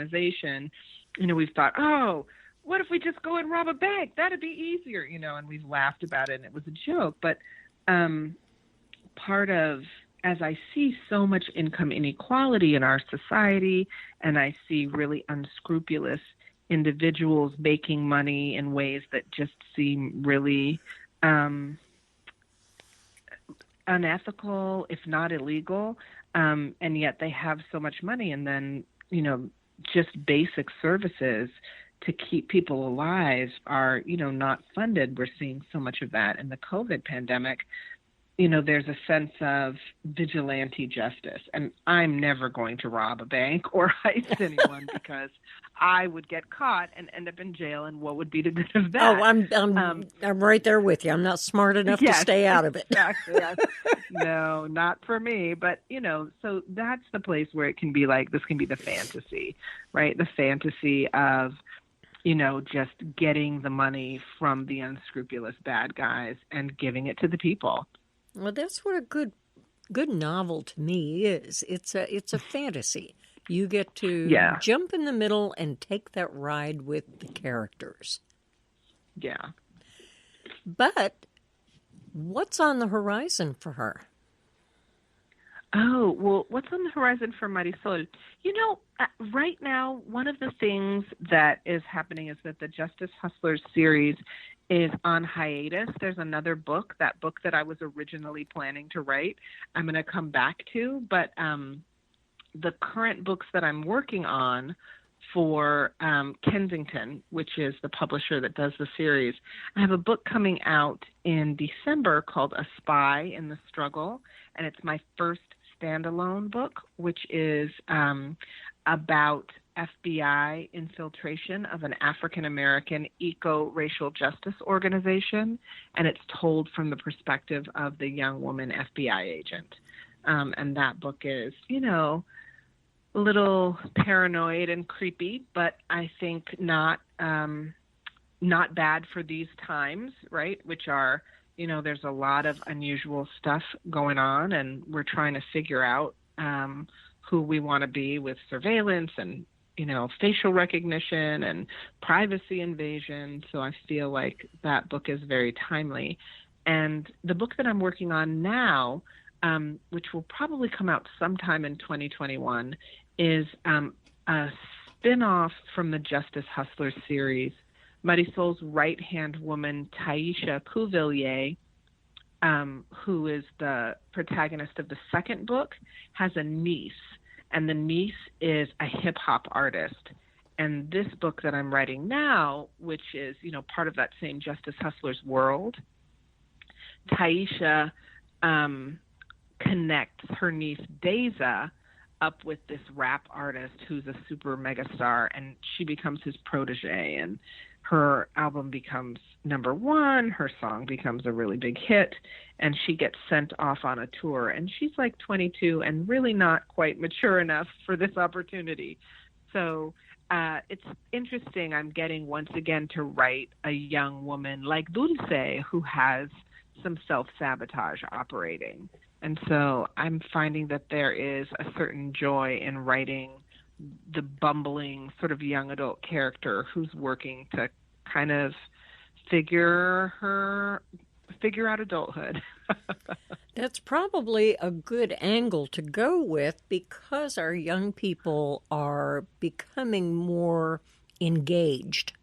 organization, we've thought, oh, what if we just go and rob a bank? That'd be easier, and we've laughed about it and it was a joke. But part of, as I see so much income inequality in our society, and I see really unscrupulous individuals making money in ways that just seem really unethical, if not illegal, and yet they have so much money, and then, just basic services to keep people alive are, not funded. We're seeing so much of that in the COVID pandemic. There's a sense of vigilante justice, and I'm never going to rob a bank or heist anyone because I would get caught and end up in jail, and what would be the good of that? Oh, I'm right there with you. I'm not smart enough to stay out of it. Exactly. Yes. No, not for me. But, so that's the place where it can be like, this can be the fantasy, right? The fantasy of, just getting the money from the unscrupulous bad guys and giving it to the people. Well, that's what a good novel to me is. It's a fantasy. You get to jump in the middle and take that ride with the characters. Yeah. But what's on the horizon for her? Oh, well, what's on the horizon for Marisol? Right now, one of the things that is happening is that the Justice Hustlers series is on hiatus. There's another book, that book that I was originally planning to write, I'm going to come back to. But the current books that I'm working on for Kensington, which is the publisher that does the series, I have a book coming out in December called A Spy in the Struggle, and it's my first standalone book, which is about FBI infiltration of an African-American eco-racial justice organization, and it's told from the perspective of the young woman FBI agent. And that book is, a little paranoid and creepy, but I think not bad for these times, right? Which are, there's a lot of unusual stuff going on, and we're trying to figure out who we want to be with surveillance and, facial recognition and privacy invasion. So I feel like that book is very timely. And the book that I'm working on now, which will probably come out sometime in 2021, is a spin-off from the Justice Hustlers series. Marisol's right-hand woman, Taisha Cuvelier, who is the protagonist of the second book, has a niece, and the niece is a hip-hop artist. And this book that I'm writing now, which is, part of that same Justice Hustlers world, Taisha connects her niece Deza up with this rap artist who's a super mega star, and she becomes his protege, and her album becomes #1, her song becomes a really big hit, and she gets sent off on a tour, and she's like 22 and really not quite mature enough for this opportunity. So it's interesting. I'm getting once again to write a young woman like Dulce who has some self-sabotage operating. And so I'm finding that there is a certain joy in writing the bumbling sort of young adult character who's working to kind of figure out adulthood. That's probably a good angle to go with because our young people are becoming more engaged.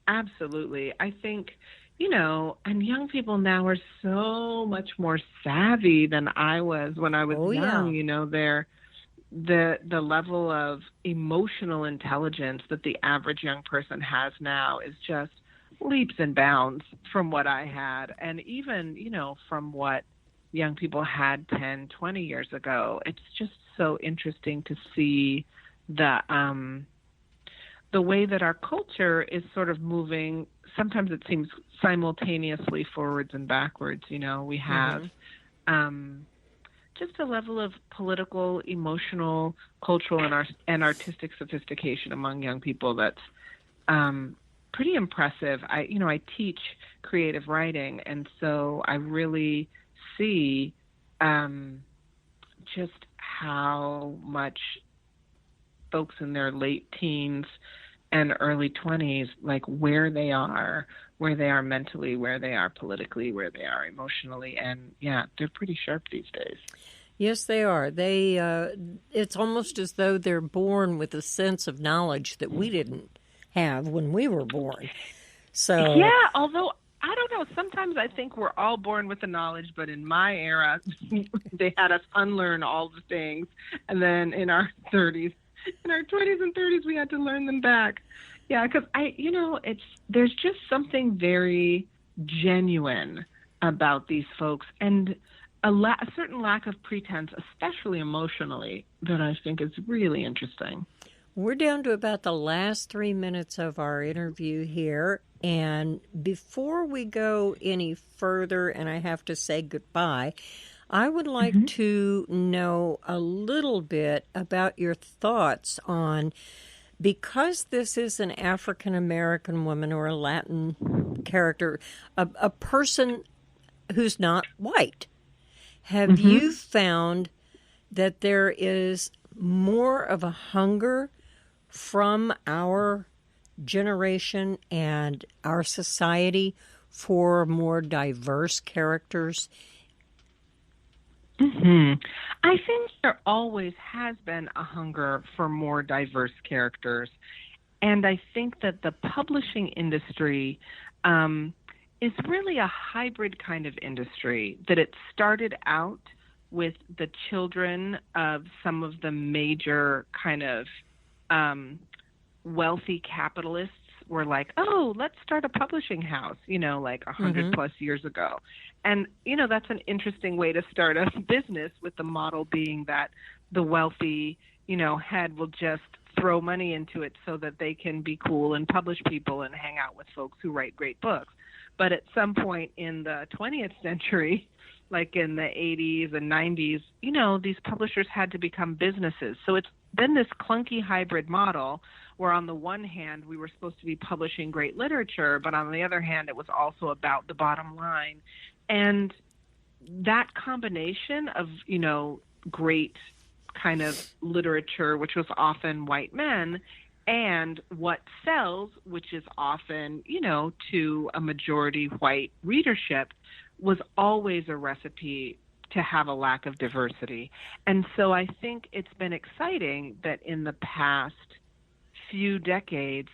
Absolutely. I think, and young people now are so much more savvy than I was when I was young. Yeah. They're the level of emotional intelligence that the average young person has now is just leaps and bounds from what I had, and even, from what young people had 10, 20 years ago. It's just so interesting to see the way that our culture is sort of moving. Sometimes it seems simultaneously forwards and backwards. We have just a level of political, emotional, cultural, and artistic sophistication among young people that's pretty impressive. I teach creative writing, and so I really see just how much folks in their late teens and early 20s, like where they are mentally, where they are politically, where they are emotionally. And yeah, they're pretty sharp these days. Yes, they are. It's almost as though they're born with a sense of knowledge that we didn't have when we were born. So yeah, although I don't know, sometimes I think we're all born with the knowledge, but in my era, they had us unlearn all the things. And then in our 20s and 30s, we had to learn them back. Yeah, because there's just something very genuine about these folks, and a certain lack of pretense, especially emotionally, that I think is really interesting. We're down to about the last 3 minutes of our interview here. And before we go any further, and I have to say goodbye, I would like to know a little bit about your thoughts on, because this is an African-American woman or a Latin character, a person who's not white. Have you found that there is more of a hunger from our generation and our society for more diverse characters? I think there always has been a hunger for more diverse characters. And I think that the publishing industry is really a hybrid kind of industry, that it started out with the children of some of the major kind of wealthy capitalists were like, oh, let's start a publishing house, like 100 plus years ago. And, that's an interesting way to start a business, with the model being that the wealthy, head will just throw money into it so that they can be cool and publish people and hang out with folks who write great books. But at some point in the 20th century, like in the 80s and 90s, these publishers had to become businesses. So it's been this clunky hybrid model where on the one hand, we were supposed to be publishing great literature, but on the other hand, it was also about the bottom line. And that combination of, great kind of literature, which was often white men, and what sells, which is often, to a majority white readership, was always a recipe to have a lack of diversity. And so I think it's been exciting that in the past few decades,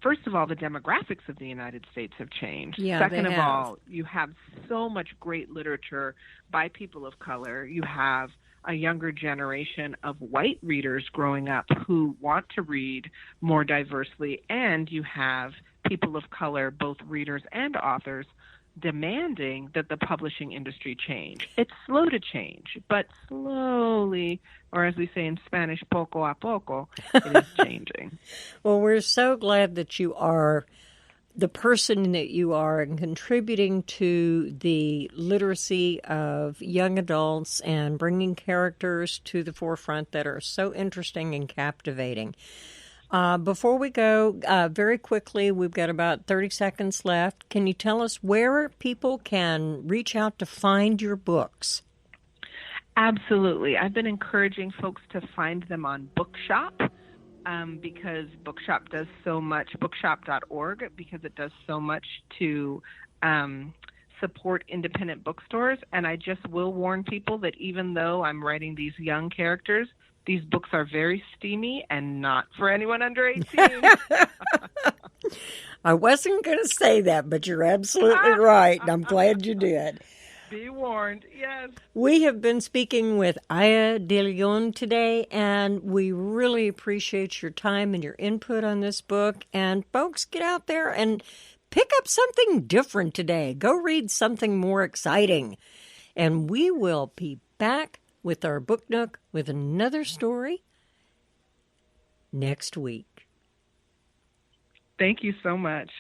first of all, the demographics of the United States have changed. Yeah, Second of all, you have so much great literature by people of color. You have a younger generation of white readers growing up who want to read more diversely, and you have people of color, both readers and authors, demanding that the publishing industry change. It's slow to change, but slowly, or as we say in Spanish, poco a poco, it is changing. Well, we're so glad that you are the person that you are and contributing to the literacy of young adults and bringing characters to the forefront that are so interesting and captivating. Before we go, very quickly, we've got about 30 seconds left. Can you tell us where people can reach out to find your books? Absolutely. I've been encouraging folks to find them on Bookshop, because Bookshop does so much, bookshop.org, because it does so much to support independent bookstores. And I just will warn people that even though I'm writing these young characters, these books are very steamy and not for anyone under 18. I wasn't going to say that, but you're absolutely right, and I'm glad you did. Be warned, yes. We have been speaking with Aya DeLeon today, and we really appreciate your time and your input on this book. And folks, get out there and pick up something different today. Go read something more exciting. And we will be back with our Book Nook with another story next week. Thank you so much.